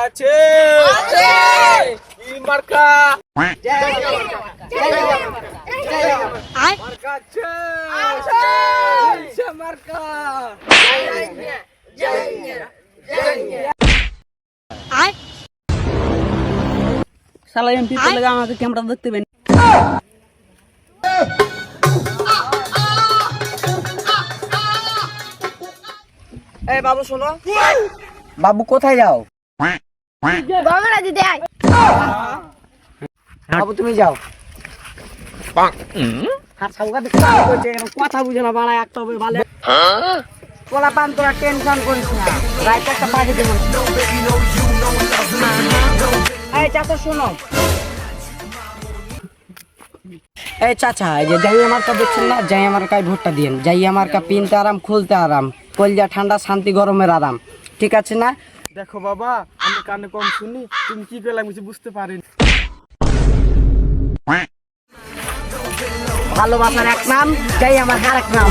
আছে কি মার্কা মার্কা আছে মার্কা শালা এমপি তো লাগা আমাকে ক্যামেরা দেখতে পেন। এই বাবু শোনো, বাবু কোথায় যাও? গঙ্গা দিতে আয়। বাবু তুমি যাও। কথা বুঝে না বাড়া একটা হবে ভালো। পোলা পান তোরা টেনশন করিস না, রাইট একটা পাঠিয়ে দেবো। এই চাচা শোনো, এই চাচা এই যে যাই আমার কা দেখছেন না, যাই আমার কাছে ভোটটা দিন। যাই আমার কা পিনতে আরাম, খুলতে আরাম, কলজা ঠান্ডা, শান্তি গরমের আরাম, ঠিক আছে না? দেখো বাবা আমি কানে কম শুনি, তুমি কি করলাম কিছু বুঝতে পারিনি। ভালোবাসার এক নাম, যাই আমার আর এক নাম।